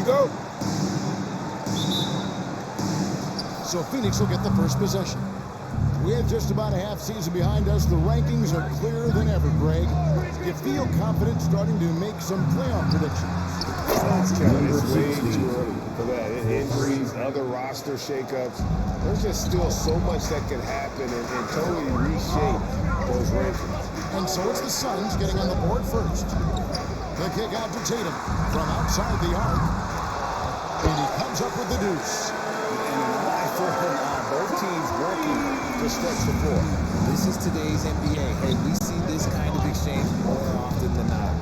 go. So Phoenix will get the first possession. With just about a half season behind us, the rankings are clearer than ever, Greg. You feel confident starting to make some playoff predictions. Kevin, it's way too early for that. Injuries, other roster shakeups. There's just still so much that could happen and totally reshape those rankings. And so it's the Suns getting on the board first. The kick out to Tatum from outside the arc. And he comes up with the deuce. Both teams working to stretch the floor. This is today's NBA. Hey, we see this kind of exchange more often than not.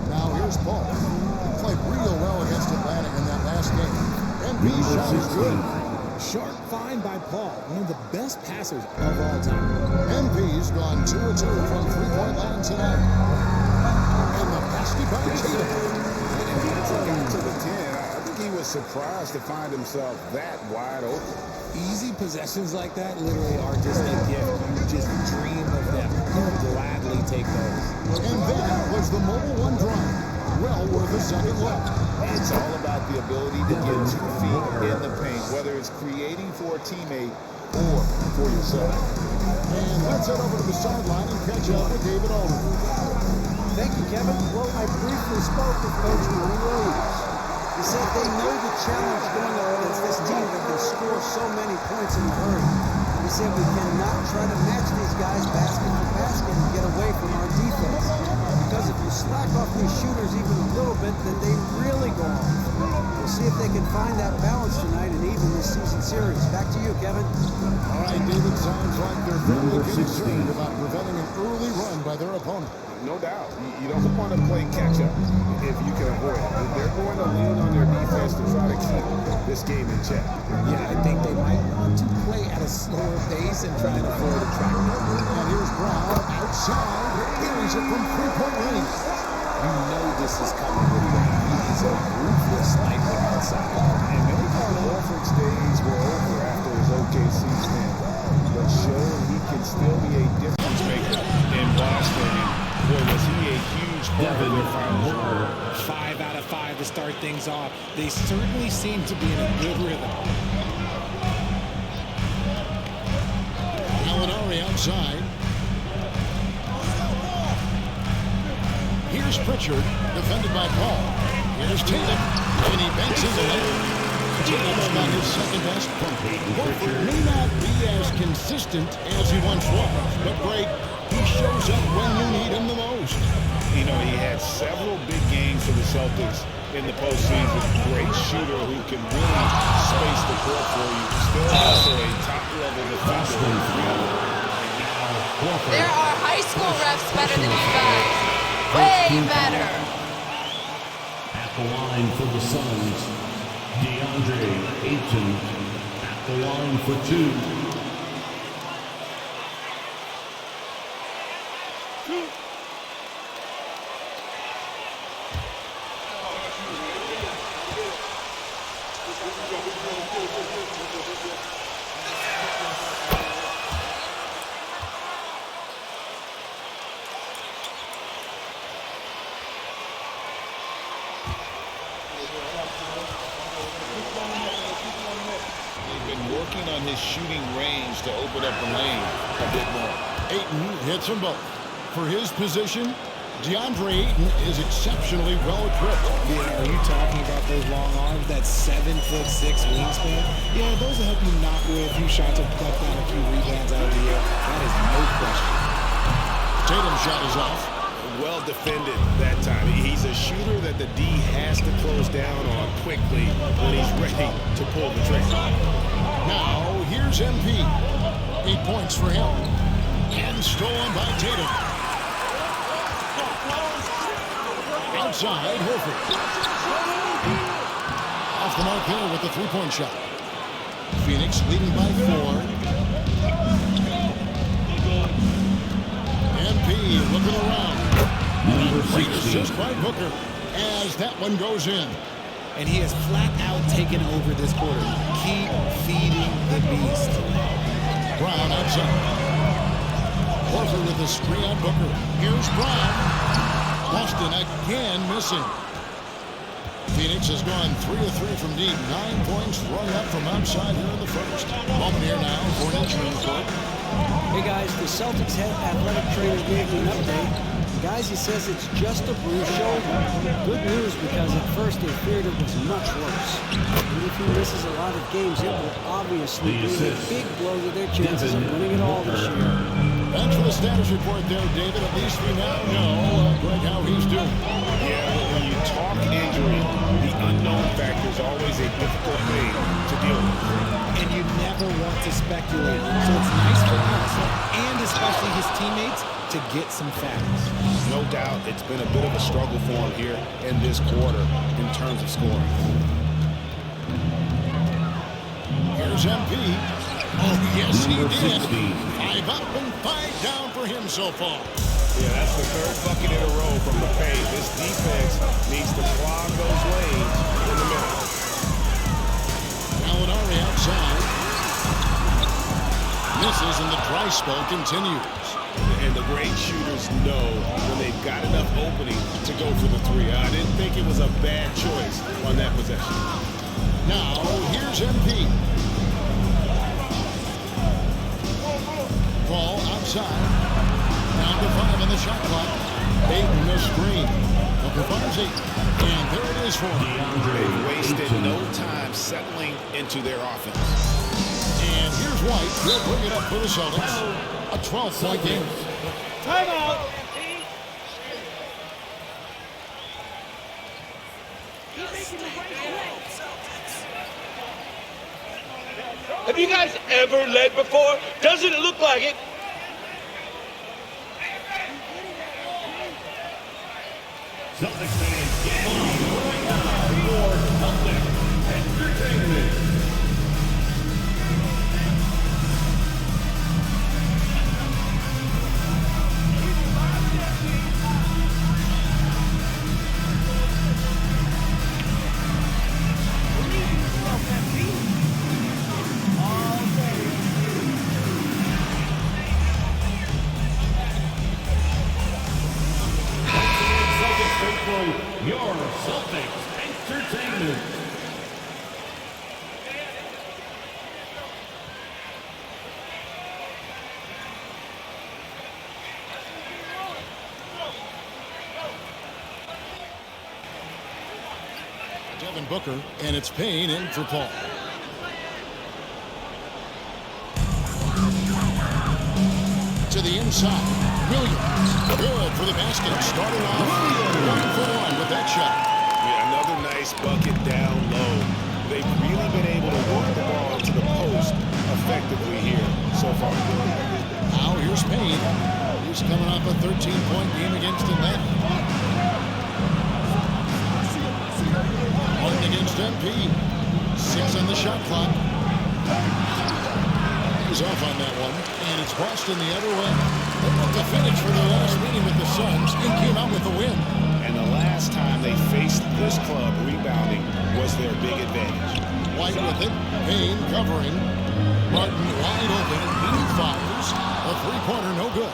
Now here's Paul. He played real well against Atlanta in that last game. MP shot is good. Sharp find by Paul, one of the best passers of all time. MP's gone 2 of 2 from three-point line tonight. And the basket by Tatum. And once he got to the 10, I think he was surprised to find himself that wide open. Easy possessions like that literally are just a gift. You just dream of them. You'll gladly take those. And that was the mobile one drive. Well worth a second look. It's all about the ability to get 2 feet in the paint, whether it's creating for a teammate or for yourself. And let's head over to the sideline and catch up with David Aldridge. Thank you, Kevin. Well, I briefly spoke with Coach Williams. He said they know the challenge going up against this team that they score so many points in a hurry. He said we cannot try to match these guys basket for basket and get away from our defense. Because if you slack off these shooters even a little bit, then they really go off. We'll see if they can find that balance tonight and even this season series. Back to you, Kevin. All right, David, sounds like they're very concerned about preventing an early run by their opponent. No doubt. You don't want to play catch-up if you can avoid it. They're going to lean on their defense to try to keep this game in check. Yeah, I think they might want to play at a slower pace and try and avoid a track. And here's Brown outside. Carries it from three-point range. You know this is coming with him. He's a ruthless sniper outside. And maybe Horford's days were over after his OKC stint, but showing he can still be a difference maker in Boston. Boy, was he a huge part of their final 5 out of 5 to start things off. They certainly seem to be in a good rhythm. Gallinari outside. Here's Pritchard, defended by Paul. Here's Tatum, and he banks into it. Tatum's got his second-best pumping. Horford may not be as consistent as he once was, but Greg, he shows up when you need him the most. You know, he had several big games for the Celtics in the postseason. Great shooter who can really space the court for you. Still also a top-level defender. There are high school refs better than you guys. Way better. At the line for the Suns, DeAndre Ayton. At the line for 2. Working on his shooting range to open up the lane a bit more. Ayton hits them both. For his position, DeAndre Ayton is exceptionally well equipped. Yeah, are you talking about those long arms, that 7'6" wingspan? Yeah, those will help you knock away a few shots or pluck down a few rebounds out of the air. That is no question. Tatum's shot is off. Well defended that time. He's a shooter that the D has to close down on quickly when he's ready to pull the trigger. Now, here's MP. 8 points for him. And stolen by Tatum. Outside, Horford. Off the mark there with the three-point shot. Phoenix leading by 4. MP looking around. Great assist by Booker as that one goes in. And he has flat out taken over this quarter. Keep feeding the beast. Brown outside. Horford with a screen on Booker. Here's Brown. Boston again missing. Phoenix has gone 3 of 3 from deep. 9 points rung up from outside here in the first. Moment here now for an injury report. Hey guys, the Celtics head athletic trainer gave me an update. Guys, he says it's just a bruised shoulder. Good news, because at first they feared it was much worse. And if he misses a lot of games, it will obviously be a big blow to their chances of winning it all this year. Thanks for the status report there, David. At least we now know, Greg, how he's doing. Yeah, when you talk injury, the unknown factor is always a difficult thing to deal with. And you never want to speculate. So it's nice for us, and especially his teammates, to get some facts. No doubt it's been a bit of a struggle for him here in this quarter in terms of scoring. Here's MP. Oh, yes, he did. 5 up and 5 down for him so far. Yeah, that's the third bucket in a row from the paint. This defense needs to clog those lanes in the middle. Gallinari outside. Misses, and the dry spell continues. And the great shooters know when they've got enough opening to go for the three. I didn't think it was a bad choice on that possession. Now, here's MP. Ball outside. Down to 5 on the shot clock. 8 in the screen. Uncle Farnsey. And there it is for him. They wasted no time settling into their offense. And here's White. He'll bring it up for the Celtics. A 12-point game. Timeout. Have you guys ever led before? Doesn't it look like it? Celtics fans, get on right now for Celtics Entertainment. Your Celtics Entertainment. Devin Booker, and it's Payne in for Paul. To the inside. Williams. Good for the basket. Starting off 1-for-1 with that shot. Yeah, another nice bucket down low. They've really been able to work the ball into the post effectively here so far. Now here's Payne. He's coming off a 13-point game against Atlanta. One against MP. 6 on the shot clock. He's off on that one, and it's Boston the other way. They went to Phoenix for their last meeting with the Suns and came out with a win. And the last time they faced this club, rebounding was their big advantage. White with it. Payne covering. Martin wide open. He fires. A three-pointer, no good.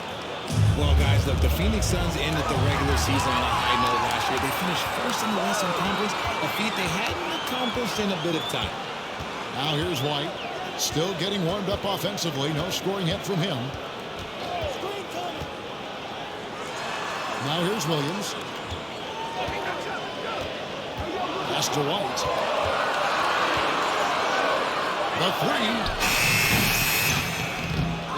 Well, guys, look, the Phoenix Suns ended the regular season on a high note last year. They finished first in the Western Conference, a feat they hadn't accomplished in a bit of time. Now here's White. Still getting warmed up offensively. No scoring yet from him. Now here's Williams. Pass to White. The three.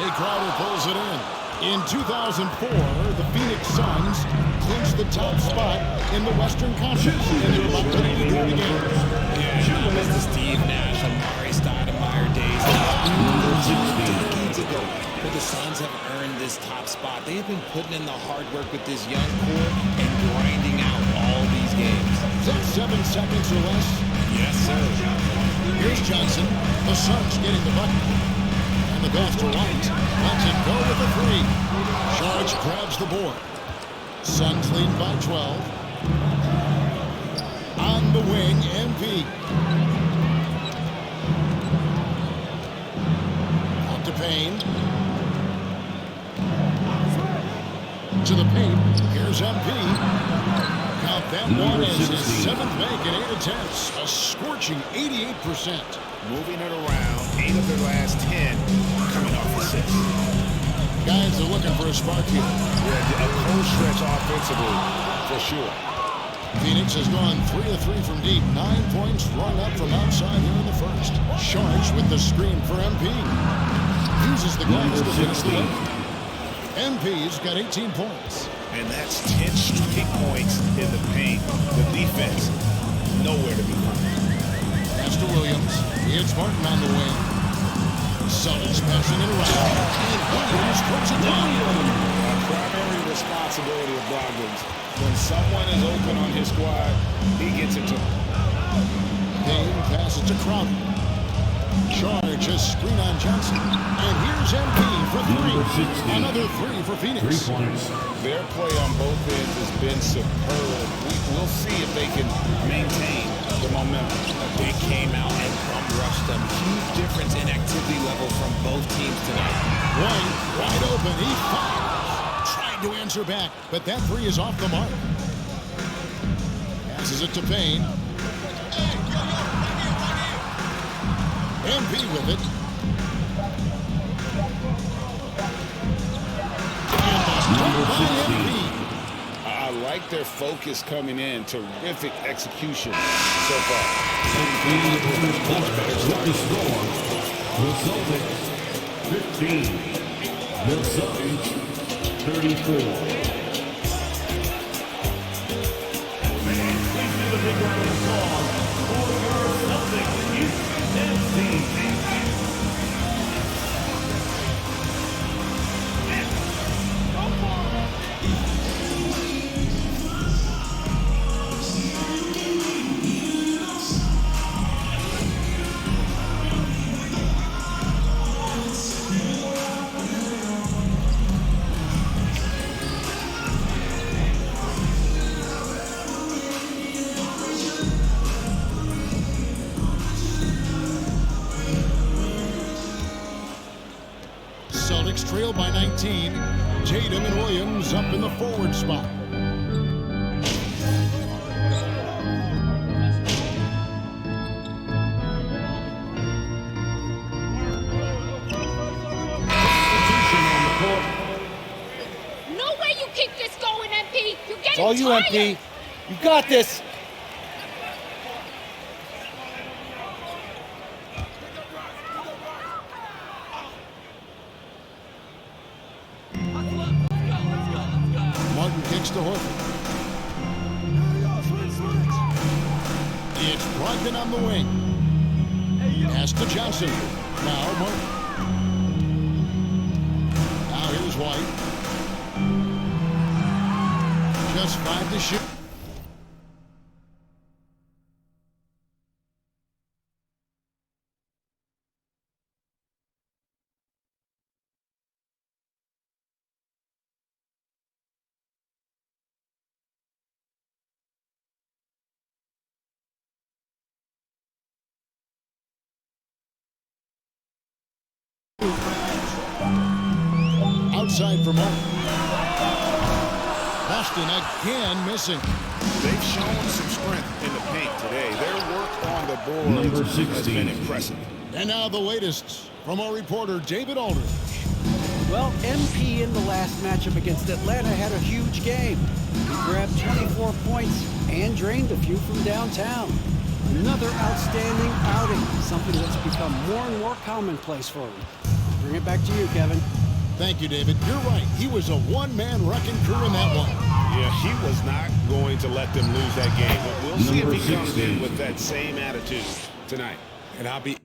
A Crowder pulls it in. In 2004, the Phoenix Suns clinched the top spot in the Western Conference, and they're about ready to do it again. Yeah, I miss the Steve Nash, Amari Stoudemire days. Decades ago, but the Suns have earned this top spot. They have been putting in the hard work with this young core and grinding out all these games. Is that 7 seconds or less? Yes, sir. Here's Johnson. The Suns getting the bucket. And the pass to White. Lets it go with the three. Charge grabs the board. Suns lead by 12. On the wing, MP. Out to Payne. To the paint. Here's MP. Count that one is his 7th make in 8 attempts, a scorching 88%. Moving it around, 8 of their last 10 coming off assists. Guys are looking for a spark here. Yeah, a cold stretch offensively, for sure. Phoenix has gone 3 of 3 from deep. 9 points run up from outside here in the first. Sharks with the screen for MP. Uses the glass to finish the way. MP's got 18 points. And that's 10 straight points in the paint. The defense, nowhere to be found. Pass to Williams. Here's Martin on the wing. Celtics passing it around. And Williams puts it down. A primary responsibility of Brogdon's. When someone is open on his squad, he gets it to him. Dane passes to Crowder. Charge a screen on Johnson. And here's MP for 3. Another 3 for Phoenix. 3 points. Their play on both ends has been superb. We'll see if they can maintain the momentum. They came out and bum-rushed them. Huge difference in activity level from both teams tonight. White wide open. He fires. Tried to answer back, but that 3 is off the mark. Passes it to Payne. MP with it. Number 16. I like their focus coming in. Terrific execution so far. With the score, the Celtics 15, the Suns 34. Fans, please give a big round of applause for your Celtics Houston team. Celtics trail by 19. Tatum and Williams up in the forward spot. No way you keep this going, MP. You're getting It's all you, tired. MP. You got this. Martin kicks to Horford. It's Brogdon on the wing. Pass to Johnson. Now Martin. Now here's White. Just 5 to shoot. Outside for Martin. Boston again missing. They've shown some strength in the paint today. Their work on the board Number has been 16. impressive. And now the latest from our reporter, David Aldridge. Well, MP in the last matchup against Atlanta had a huge game. He grabbed 24 points and drained a few from downtown. Another outstanding outing, something that's become more and more commonplace for him. Bring it back to you, Kevin. Thank you, David. You're right. He was a one-man wrecking crew in that one. Yeah, he was not going to let them lose that game. But we'll see Number if he comes 16. in with that same attitude tonight. And I'll be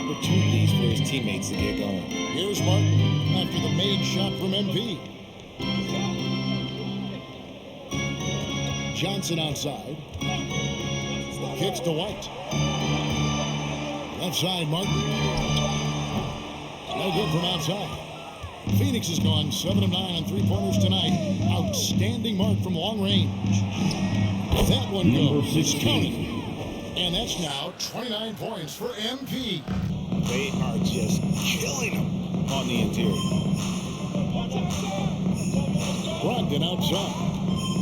opportunities for his teammates to get going. Here's Martin after the made shot from MP. Johnson outside. Kicks to White. Left side, Martin. No good from outside. Phoenix has gone 7 of 9 on three-pointers tonight. Outstanding mark from long range. That one goes. It's counted. And that's now 29 points for MP. They are just killing him on the interior. Brogdon outside.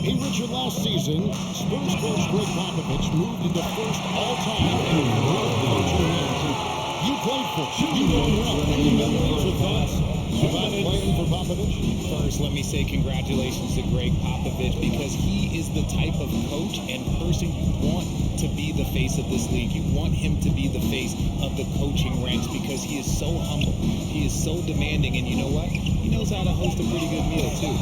A Richard last season, Spurs coach Greg Popovich moved into first all-time in world coaching ranking. You played for him. You know him well. Any memories or thoughts about playing for Popovich? First, let me say congratulations to Greg Popovich because he is the type of coach and person you want to be the face of this league. You want him to be the face of the coaching ranks because he is so humble. He is so demanding. And you know what? He knows how to host a pretty good meal, too.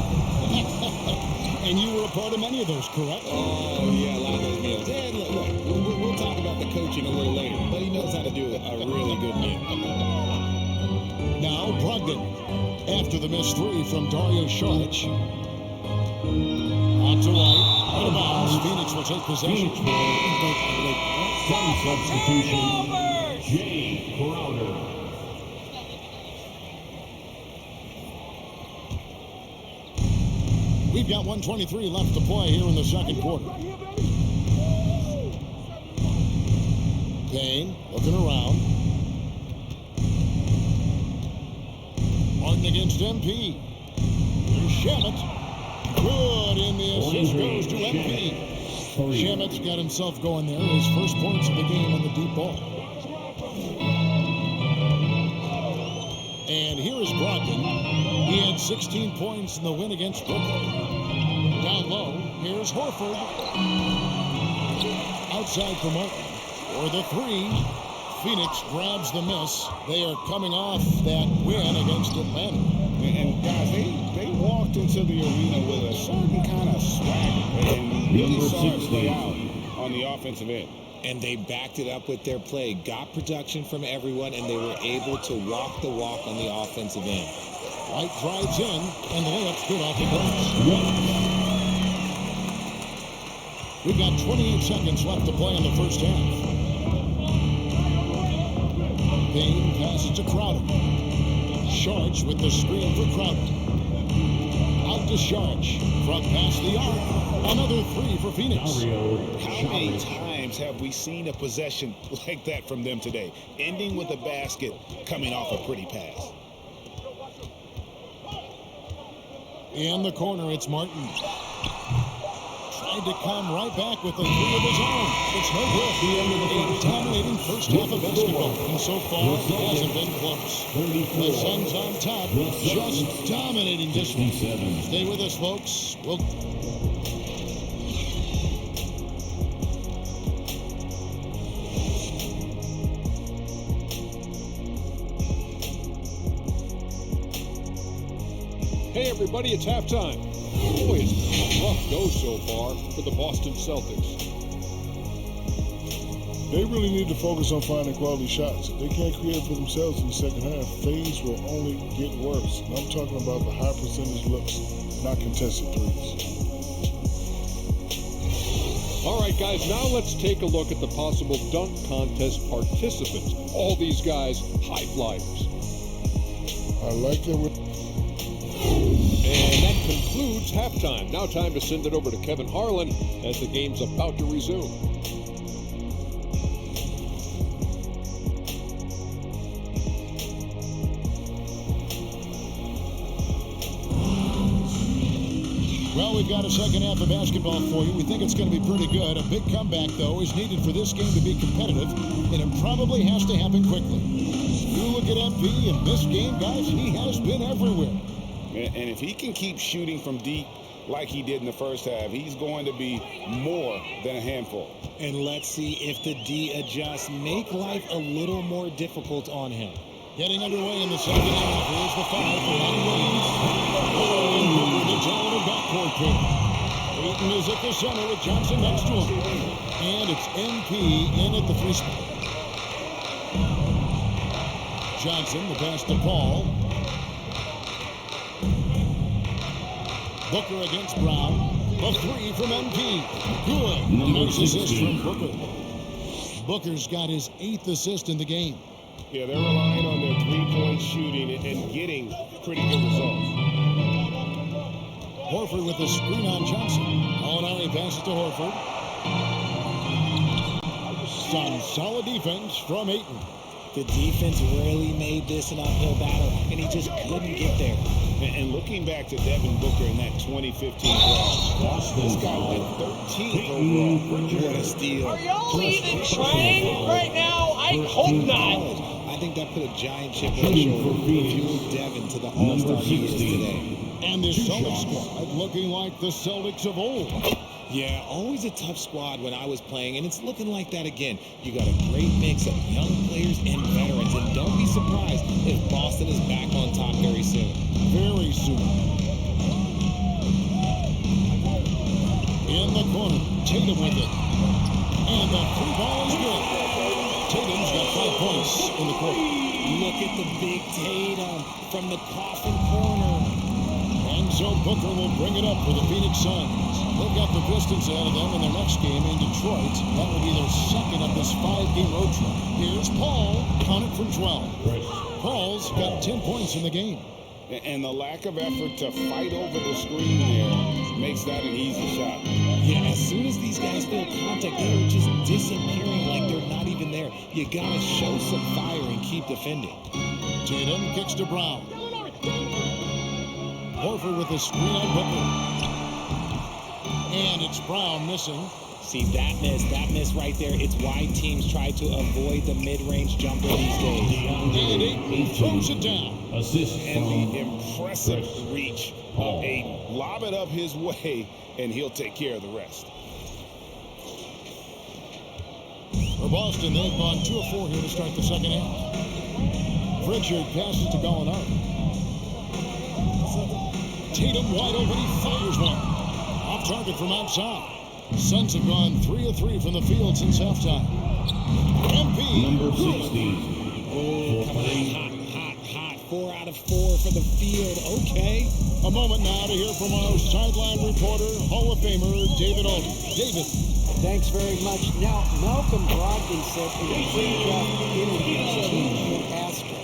And you were a part of many of those, correct? Oh, yeah, a lot of those meals. And look, we'll talk about the coaching a little later, but he knows how to do a really good meal. Now, Brogdon, after the missed three from Dario Saric. Out to White, out of bounds. Phoenix will take possession. Some substitution. Jay Crowder. We've got 1:23 left to play here in the second quarter. Payne looking around. Martin against MP. Here's Shamet. Good, and the assist goes to MP. Shamet's got himself going there. His first points of the game on the deep ball. And here is Brogdon. He had 16 points in the win against Brooklyn. Down low, here's Horford. Outside for Martin. For the three, Phoenix grabs the miss. They are coming off that win against Atlanta. And guys, they walked into the arena with a certain kind of swagger. And we really saw it play out on the offensive end. And they backed it up with their play, got production from everyone, and they were able to walk the walk on the offensive end. White drives in, and the layup's good off the glass. We've got 28 seconds left to play in the first half. Payne passes to Crowder. Saric with the screen for Crowder. Out to Saric. Front past the arc. Another three for Phoenix. How many times have we seen a possession like that from them today? Ending with a basket, coming off a pretty pass. In the corner, it's Martin. Tried to come right back with a three of his own. It's no good. The end of the dominating first half of basketball. And so far, it hasn't been close. The Suns on top, just dominating this one. Stay with us, folks. Hey everybody, it's halftime. Boy, it's been a rough go so far for the Boston Celtics. They really need to focus on finding quality shots. If they can't create for themselves in the second half, things will only get worse. And I'm talking about the high percentage looks, not contested threes. All right, guys, now let's take a look at the possible dunk contest participants. All these guys, high flyers. I like that. And that concludes halftime. Now time to send it over to Kevin Harlan as the game's about to resume. Well, we've got a second half of basketball for you. We think it's going to be pretty good. A big comeback, though, is needed for this game to be competitive, and it probably has to happen quickly. You look at MP in this game, guys, he has been everywhere. And if he can keep shooting from deep like he did in the first half, he's going to be more than a handful. And let's see if the D adjusts, make life a little more difficult on him. Getting underway in the second half. Here's the foul for Lonnie Williams. Oh, the down backcourt pair. Ayton is at the center with Johnson next to him. And it's MP in at the free spot. Johnson, the pass to Paul. Booker against Brown. A three from MP. Good. Nice assist from Booker. Booker's got his 8th assist in the game. Yeah, they're relying on their three-point shooting and getting pretty good results. Horford with the screen on Johnson. Molinari passes to Horford. Some solid defense from Ayton. The defense really made this an uphill battle, and he just couldn't get there. And looking back to Devin Booker in that 2015 draft, this guy went 13th overall. What a steal. Are y'all even trying right now? I hope not. I think that put a giant chip on his shoulder, fueled Devin to the all-star he is today. And this Celtics squad looking like the Celtics of old. Yeah, always a tough squad when I was playing, and it's looking like that again. You got a great mix of young players and veterans, and don't be surprised if Boston is back on top very soon. Very soon. In the corner, Tatum with it. And the free ball is good. Tatum's got 5 points in the quarter. Look at the big Tatum from the coffin corner. And so Booker will bring it up for the Phoenix Suns. They've got the Pistons ahead of them in their next game in Detroit. That will be their second of this 5-game road trip. Here's Paul, counted from 12. Paul's got 10 points in the game. And the lack of effort to fight over the screen there makes that an easy shot. Yeah, as soon as these guys feel contact, they are just disappearing like they're not even there. You gotta show some fire and keep defending. Tatum kicks to Brown. Horford with a screen on Booker. And it's Brown missing. See, that miss right there, it's why teams try to avoid the mid-range jumper these days. And Ayton throws it down. Assist And the impressive reach of Ayton. Lob it up his way, and he'll take care of the rest. For Boston, they've gone 2 of 4 here to start the second half. Pritchard passes to Gallinari. Tatum wide open, he fires one. Off target from outside. Suns have gone 3 of 3 from the field since halftime. MP. Number 16. Oh, come on, hot. 4 out of 4 for the field. Okay. A moment now to hear from our sideline reporter, Hall of Famer David Aldridge. David. Thanks very much. Now, Malcolm Brogdon said in a pre-draft interview, teams asked him,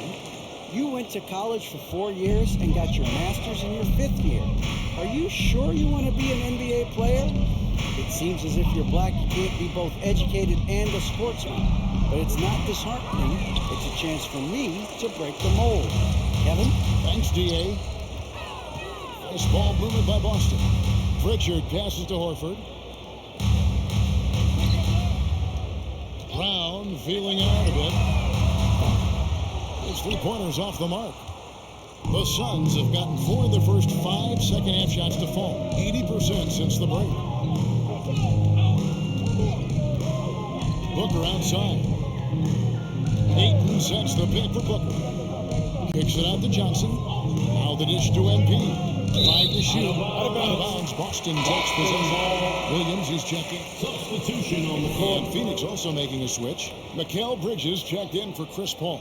you went to college for 4 years and got your master's in your 5th year. Are you sure you want to be an NBA player? It seems as if you're black, you can't be both educated and a sportsman. But it's not disheartening. It's a chance for me to break the mold. Kevin? Thanks, D.A. This ball moved by Boston. Pritchard passes to Horford. Brown feeling out a bit. His 3-pointers off the mark. The Suns have gotten 4 of their first 5 second-half shots to fall. 80% since the break. Booker outside. Ayton sets the pick for Booker. Kicks it out to Johnson. Now the dish to MP. 5 to shoot. Out of bounds. Boston takes possession. Williams is checking. Substitution on the court. And Phoenix also making a switch. Mikal Bridges checked in for Chris Paul.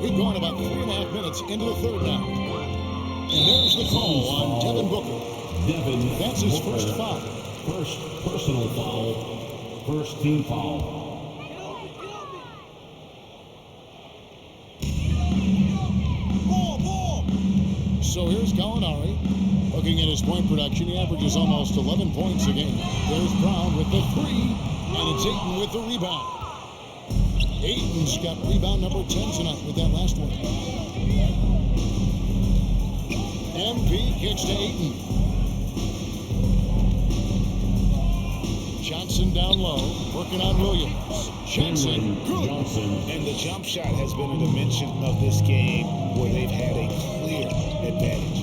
We've gone about 3.5 minutes into the third now. And there's the call on Devin Booker. That's his first foul. First personal foul. First team foul. So here's Gallinari. Looking at his point production, he averages almost 11 points a game. There's Brown with the 3, and it's Ayton with the rebound. Ayton's got rebound number 10 tonight with that last one. MP kicks to Ayton. Johnson down low, working on Williams. Johnson, good. And the jump shot has been a dimension of this game where they've had a clear advantage.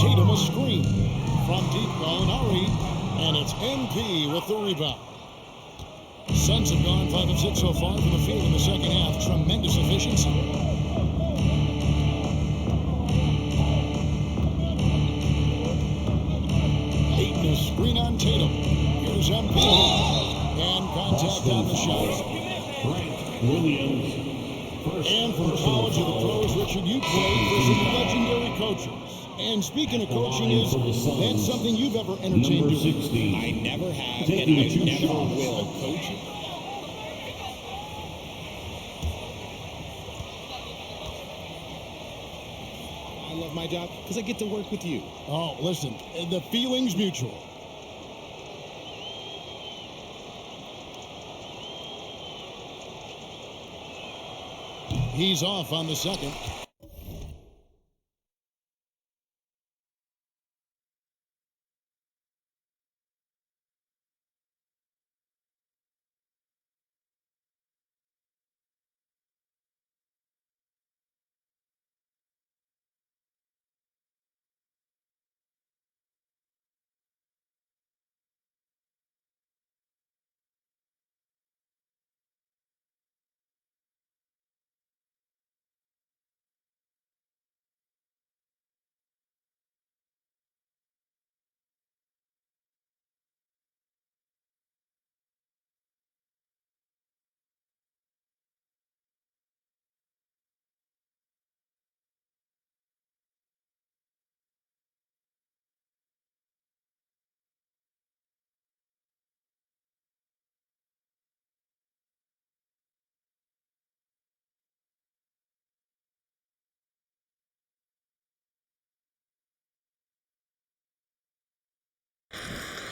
Tatum a screen from deep. Gallinari, and it's MP with the rebound. Suns have gone 5 of 6 so far from the field in the second half. Tremendous efficiency. Ayton a screen on Tatum. Here's MP. And contact on the shot. Williams. And from college to the pros, Richard, you played for some legendary coaches. And speaking of coaching, that's something you've ever entertained Number doing. 60. I never have, Taking and I two never shots. will coach it. I love my job because I get to work with you. Oh, listen, the feeling's mutual. He's off on the second.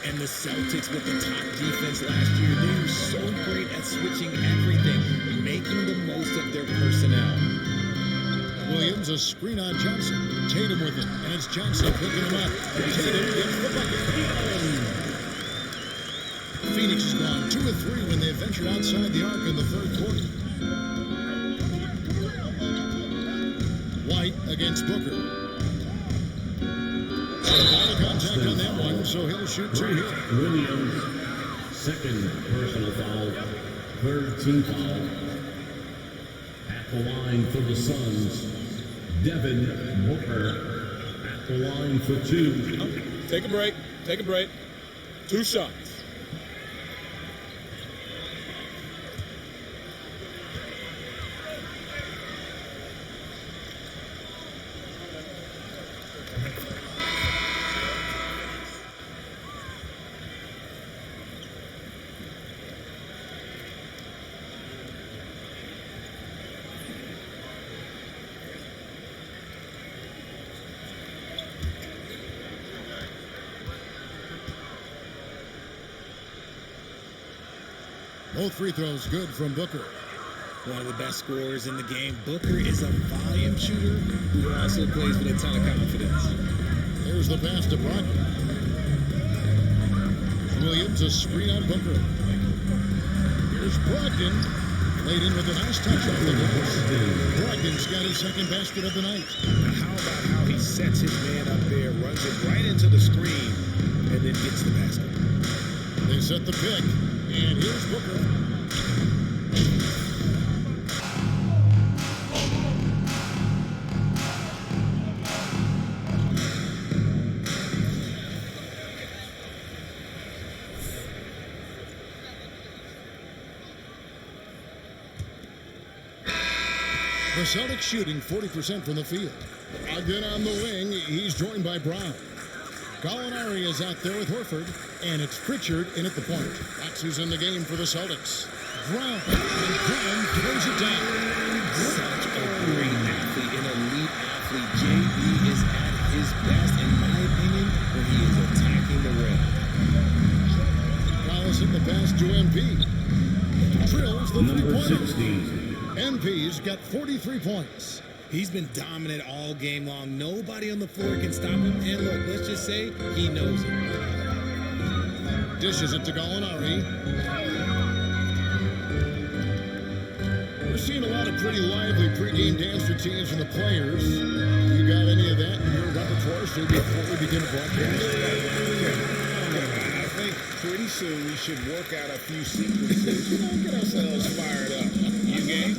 And the Celtics with the top defense last year, they were so great at switching everything, making the most of their personnel. Williams, a screen on Johnson. Tatum with it, and it's Johnson picking him up. Tatum gets the bucket. Phoenix has gone 2 of 3 when they ventured outside the arc in the third quarter. White against Booker. Contact on that one, so he'll shoot 2 here. Williams, second personal foul, third team foul. At the line for the Suns, Devin Booker. At the line for 2. Take a break. Take a break. 2 shots. Both free throws good from Booker. One of the best scorers in the game. Booker is a volume shooter who also plays with a ton of confidence. There's the pass to Brogdon. Williams, a screen on Booker. Here's Brogdon. Played in with a nice touch off the glass. Brogdon's got his second basket of the night. How about how he sets his man up there, runs it right into the screen, and then gets the basket. They set the pick, and here's Booker. The Celtics shooting 40% from the field. Again on the wing, he's joined by Brown. Gallinari is out there with Horford, and it's Pritchard in at the point. That's who's in the game for the Celtics. Brown, and Brown throws it down. Such a great athlete, an elite athlete. JB is at his best, in my opinion, when he is attacking the rim. Collison the pass to MP. Drills the Number three-pointer. 16. MP's got 43 points. He's been dominant all game long. Nobody on the floor can stop him. And look, let's just say he knows it. Dishes it to Gallinari. We're seeing a lot of pretty lively pregame dance routines from the players. You got any of that in your repertoire, so before we begin the broadcast? I think pretty soon we should work out a few sequences, get ourselves fired up. You game?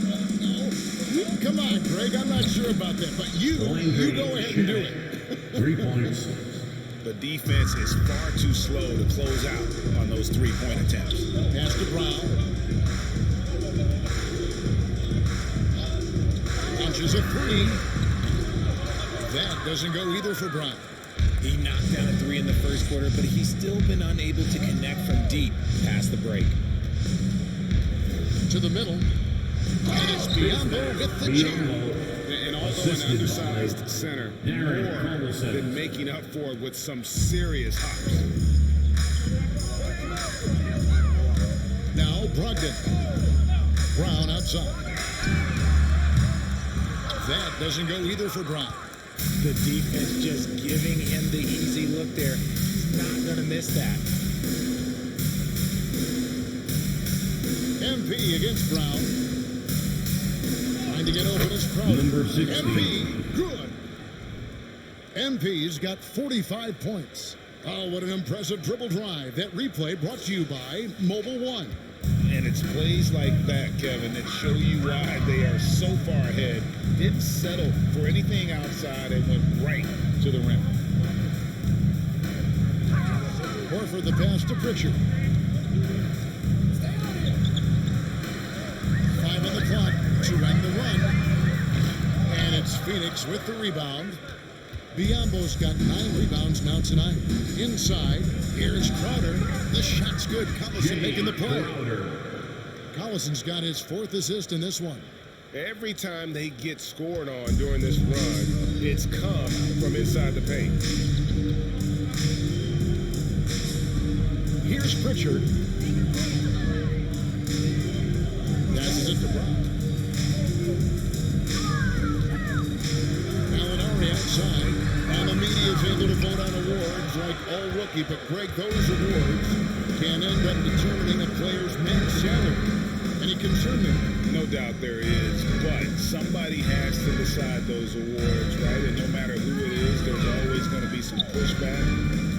Come on, Greg. I'm not sure about that, but you go ahead and do it. 3 points. The defense is far too slow to close out on those three-point attempts. Pass to Brown. three. That doesn't go either for Brown. He knocked down a three in the first quarter, but he's still been unable to connect from deep past the break. To the middle. And it's Biyombo with the jam. And also an undersized center, more than making up for it with some serious hops. Now Brogdon. Brown outside. That doesn't go either for Brown. The defense just giving him the easy look there. He's not going to miss that. MP against Brown. Trying to get open is Crowder. Number 16. MP, good. MP's got 45 points. Oh, what an impressive dribble drive. That replay brought to you by Mobile One. And it's plays like that, Kevin, that show you why they are so far ahead. Didn't settle for anything outside and went right to the rim. Horford the pass to Pritchard. 5 on the clock to end the run. And it's Phoenix with the rebound. Biyombo's got 9 rebounds now tonight. Inside, here's Crowder. The shot's good. Collison making the play. Collison's got his 4th assist in this one. Every time they get scored on during this run, it's come from inside the paint. Here's Pritchard. Passes it to Brown. Gallinari outside. And the media is able to vote on awards like all rookie, but Greg, those awards can end up determining a player's max salary. Any concern there? No doubt there is, but somebody has to decide those awards, right? And no matter who it is, there's always going to be some pushback.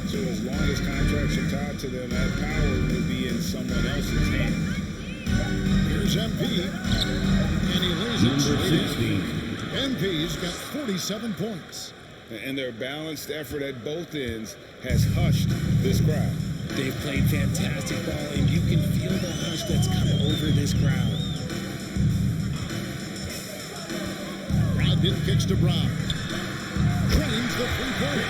So as long as contracts are tied to them, that power will be in someone else's hands. Here's MP, and he lays it straight in. MP's got 47 points. And their balanced effort at both ends has hushed this crowd. They've played fantastic ball, and you can feel the hush that's come over this crowd. Brogdon kicks to Brown. Drains the three-pointer.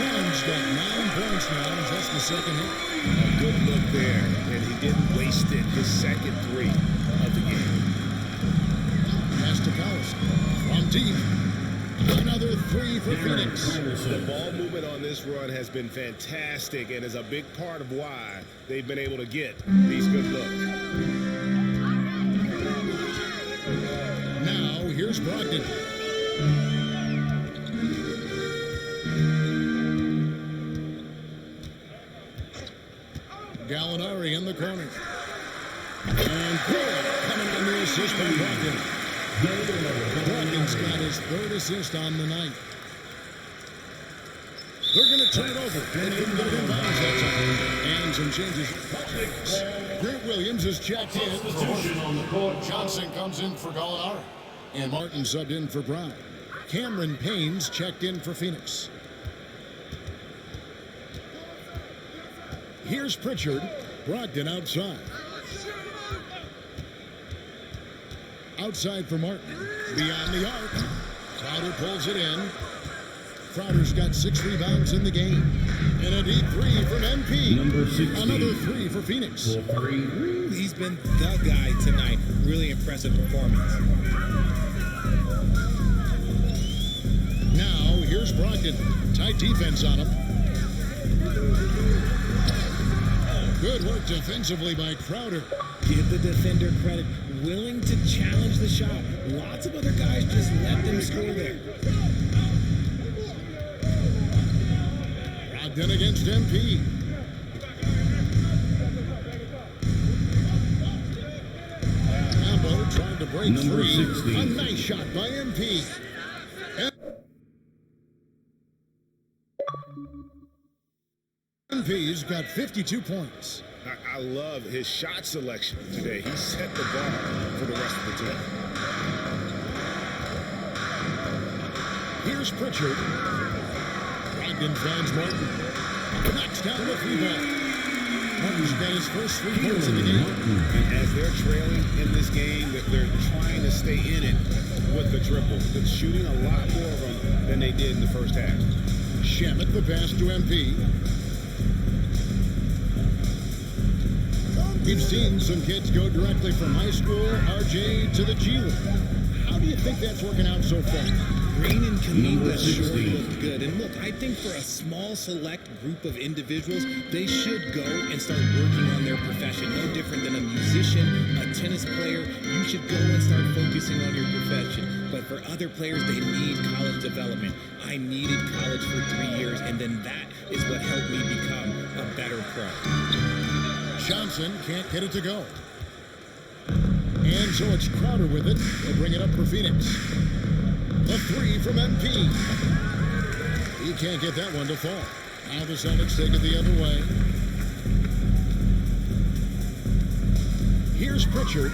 Brown's got 9 points now in just the second hit. A good look there, and he didn't waste it. His second 3 of the game. Pass to Collison. From deep. Another 3 for Phoenix. The ball movement on this run has been fantastic and is a big part of why they've been able to get these good looks. Now, here's Brogdon. Gallinari in the corner. And good. Coming in the assist from Brogdon. Brogdon's got his 3rd assist on the night. They're going to turn it over. And they can go inbounds that time. And some changes. Grant Williams is checked in. Johnson comes in for Gallinari. And Martin subbed in for Brown. Cameron Payne's checked in for Phoenix. Here's Pritchard. Brogdon outside. Outside for Martin. Beyond the arc. Crowder pulls it in. Crowder's got 6 rebounds in the game. And a deep 3 from MP. Number 16. Another 3 for Phoenix. He's been the guy tonight. Really impressive performance. Now, here's Brogdon. Tight defense on him. Good work defensively by Crowder. Give the defender credit. Willing to challenge the shot. Lots of other guys just let them score there. Brogdon against MP. Ambo trying to break Number free. 16. A nice shot by MP. MP's got 52 points. I love his shot selection today. He set the bar for the rest of the team. Here's Pritchard. Brogdon finds Martin. Knocks down the 3 ball. Martin's got his first 3 points in the game. And as their are trailing in this game, that they're trying to stay in it with the triple. They're shooting a lot more of them than they did in the first half. Shamet the pass to MP. We've seen some kids go directly from high school, RJ, to the G League. How do you think that's working out so far? Green and Kaminga sure look good. And look, I think for a small select group of individuals, they should go and start working on their profession. No different than a musician, a tennis player. You should go and start focusing on your profession. But for other players, they need college development. I needed college for 3 years, and then that is what helped me become a better pro. Johnson can't get it to go. And so it's Crowder with it. They'll bring it up for Phoenix. A three from MP. He can't get that one to fall. Now the Celtics take it the other way. Here's Pritchard.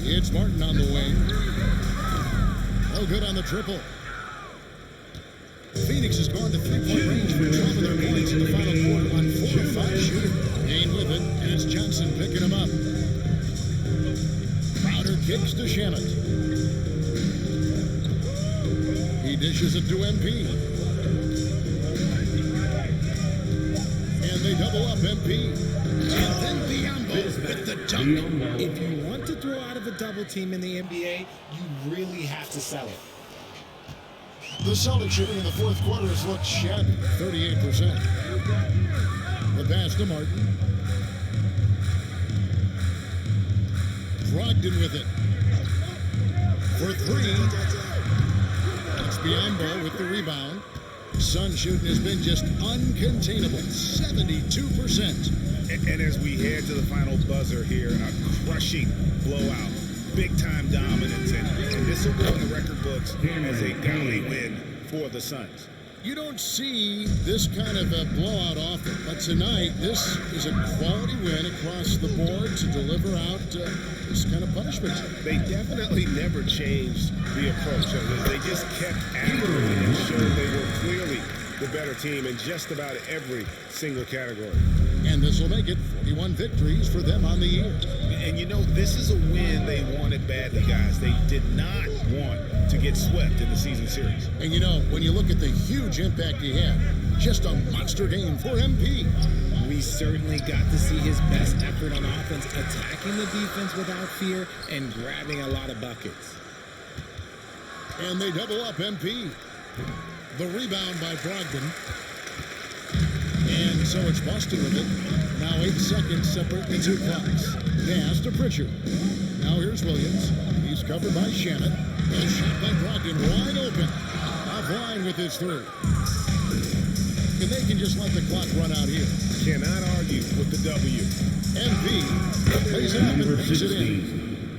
It's Martin on the wing. No good on the triple. Phoenix has gone to three-point range for 12 of their points in the final quarter on 4 of 5 shooting. Gain with it, and it's Johnson picking him up. Crowder kicks to Shamet. He dishes it to MP. And they double up MP. And then Biombo with the dunk. If you want to throw out of a double team in the NBA, you really have to sell it. The Celtics shooting in the fourth quarter has looked shabby, 38%. The pass to Martin. Brogdon with it. For three. It's Biombo with the rebound. Sun shooting has been just uncontainable, 72%. And as we head to the final buzzer here, a crushing blowout. Big-time dominance, and this will go in the record books as a gaudy win for the Suns. You don't see this kind of a blowout often, but tonight this is a quality win across the board to deliver out this kind of punishment. They definitely never changed the approach. They just kept after it and showed they were clearly the better team in just about every single category. And this will make it 41 victories for them on the year. And you know, this is a win they wanted badly, guys. They did not want to get swept in the season series. And you know, when you look at the huge impact he had, just a monster game for MP. We certainly got to see his best effort on offense, attacking the defense without fear and grabbing a lot of buckets. And they double up MP. The rebound by Brogdon. And so it's Boston with it. Now 8 seconds separate the two clocks. Pass to Pritchard. Now here's Williams. He's covered by Shamet. And shot by Brogdon wide open. Offline with his third. And they can just let the clock run out here. Cannot argue with the W. MP plays it up and makes it in.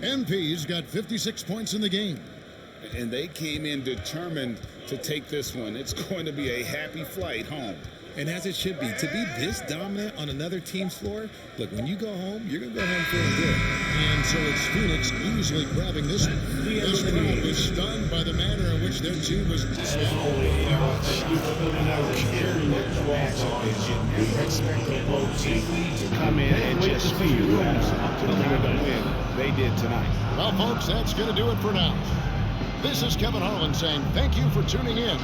MP's got 56 points in the game. And they came in determined to take this one. It's going to be a happy flight home. And as it should be, to be this dominant on another team's floor, look, when you go home, you're going to go home feeling good. And so it's Phoenix easily grabbing this one. This crowd was stunned by the manner in which their team was dismantled. Expect the both team to come in and just feel to deliver the win they did tonight. Well, folks, that's going to do it for now. This is Kevin Harlan saying thank you for tuning in.